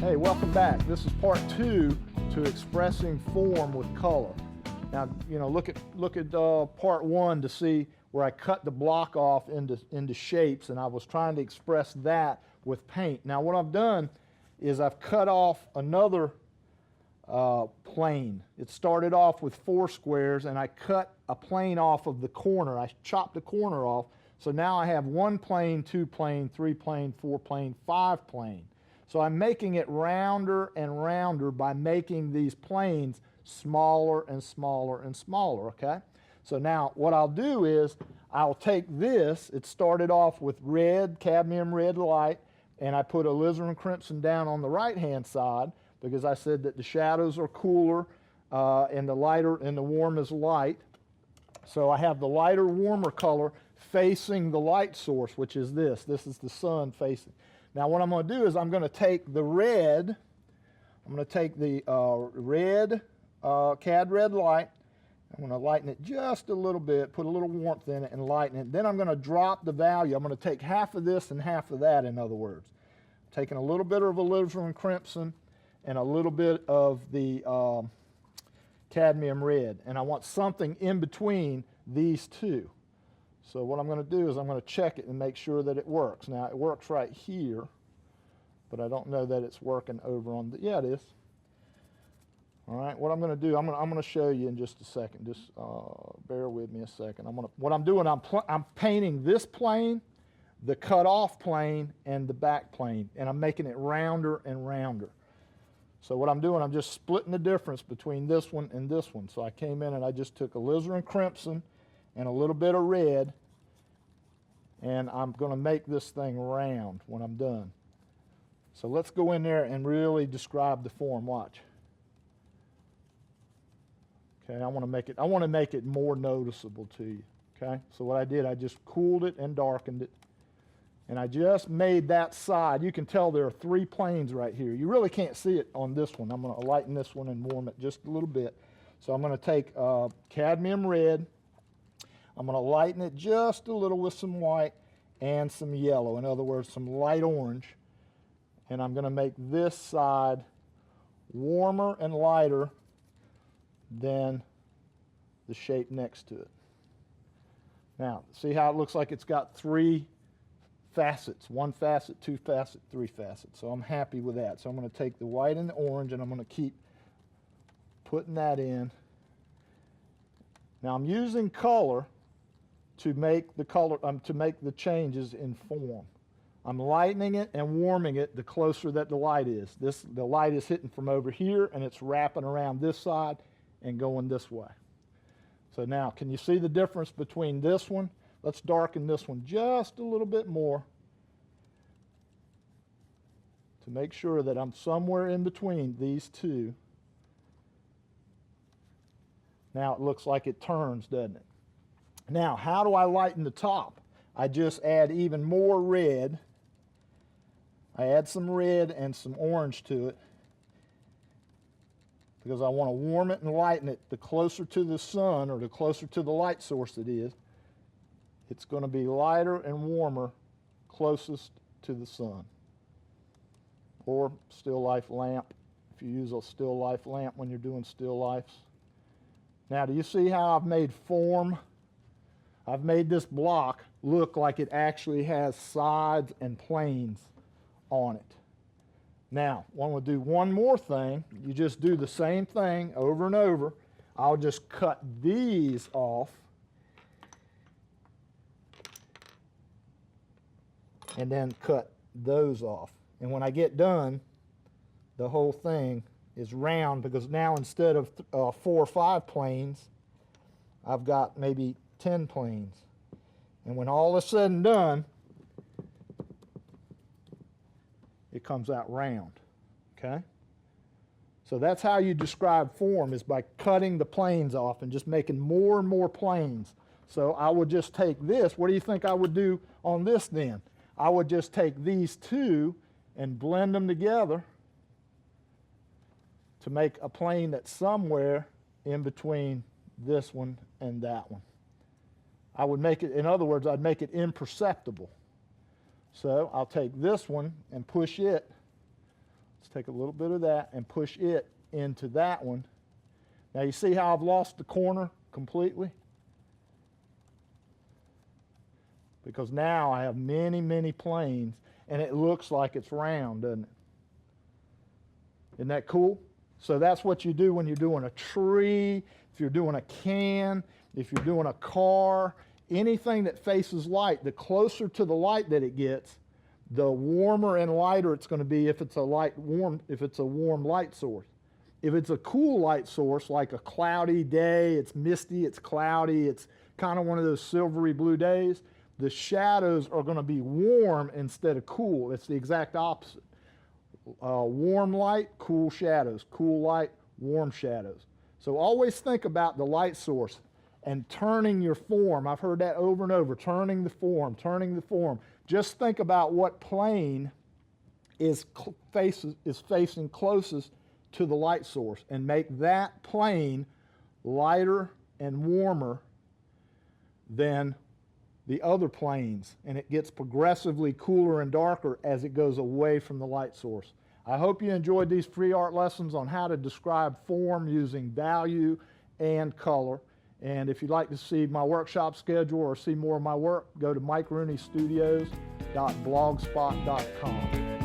Hey, welcome back. This is part 2 to expressing form with color. Now, look at part 1 to see where I cut the block off into shapes, and I was trying to express that with paint. Now, what I've done is I've cut off another plane. It started off with 4 squares, and I cut a plane off of the corner. I chopped the corner off, so now I have 1 plane, 2 plane, 3 plane, 4 plane, 5 plane. So I'm making it rounder and rounder by making these planes smaller and smaller and smaller, okay? So now what I'll do is I'll take this, it started off with red, cadmium red light, and I put alizarin crimson down on the right-hand side because I said that the shadows are cooler and the lighter and the warm is light. So I have the lighter, warmer color facing the light source, which is this. This is the sun facing. Now what I'm going to do is I'm going to take the red, I'm going to take the red, cad red light, I'm going to lighten it just a little bit, put a little warmth in it and lighten it. Then I'm going to drop the value. I'm going to take half of this and half of that, in other words. Taking a little bit of alizarin crimson and a little bit of the cadmium red. And I want something in between these two. So what I'm going to do is I'm going to check it and make sure that it works. Now, it works right here, but I don't know that it's working over on the, yeah, it is. All right, what I'm going to do, I'm going to show you in just a second. Just bear with me a second. What I'm doing, I'm painting this plane, the cut off plane, and the back plane, and I'm making it rounder and rounder. So what I'm doing, I'm just splitting the difference between this one and this one. So I came in and I just took alizarin crimson and a little bit of red, and I'm going to make this thing round when I'm done. So let's go in there and really describe the form. Watch. Okay, I want to make it more noticeable to you. Okay, so what I did, I just cooled it and darkened it, and I just made that side. You can tell there are 3 planes right here. You really can't see it on this one. I'm going to lighten this one and warm it just a little bit. So I'm going to take cadmium red. I'm going to lighten it just a little with some white and some yellow. In other words, some light orange. And I'm going to make this side warmer and lighter than the shape next to it. Now, see how it looks like it's got 3 facets. 1 facet, 2 facets, 3 facets. So I'm happy with that. So I'm going to take the white and the orange, and I'm going to keep putting that in. Now I'm using color to make the changes in form. I'm lightening it and warming it the closer that the light is. The light is hitting from over here, and it's wrapping around this side and going this way. So now, can you see the difference between this one? Let's darken this one just a little bit more to make sure that I'm somewhere in between these two. Now it looks like it turns, doesn't it? Now, how do I lighten the top? I just add even more red. I add some red and some orange to it because I want to warm it and lighten it. The closer to the sun, or the closer to the light source it is, it's going to be lighter and warmer closest to the sun. Or still life lamp, if you use a still life lamp when you're doing still lifes. Now, do you see how I've made form? I've made this block look like it actually has sides and planes on it. Now, when we do one more thing, you just do the same thing over and over. I'll just cut these off and then cut those off. And when I get done, the whole thing is round, because now instead of 4 or 5 planes, I've got maybe 10 planes. And when all is said and done, it comes out round, okay? So that's how you describe form, is by cutting the planes off and just making more and more planes. So I would just take this. What do you think I would do on this then? I would just take these two and blend them together to make a plane that's somewhere in between this one and that one. I would make it, in other words, I'd make it imperceptible. So I'll take this one and push it Let's take a little bit of that and push it into that one. Now you see how I've lost the corner completely? Because now I have many, many planes, and it looks like it's round, doesn't it? Isn't that cool? So that's what you do when you're doing a tree, if you're doing a can, if you're doing a car, anything that faces light. The closer to the light that it gets, the warmer and lighter it's going to be if it's a warm light source. If it's a cool light source, like a cloudy day, it's misty, it's cloudy, it's kind of one of those silvery blue days, the shadows are going to be warm instead of cool. It's the exact opposite. Warm light, cool shadows. Cool light, warm shadows. So always think about the light source and turning your form. I've heard that over and over, turning the form, turning the form. Just think about what plane is facing closest to the light source and make that plane lighter and warmer than the other planes, and it gets progressively cooler and darker as it goes away from the light source. I hope you enjoyed these free art lessons on how to describe form using value and color. And if you'd like to see my workshop schedule or see more of my work, go to MikeRooneyStudios.blogspot.com.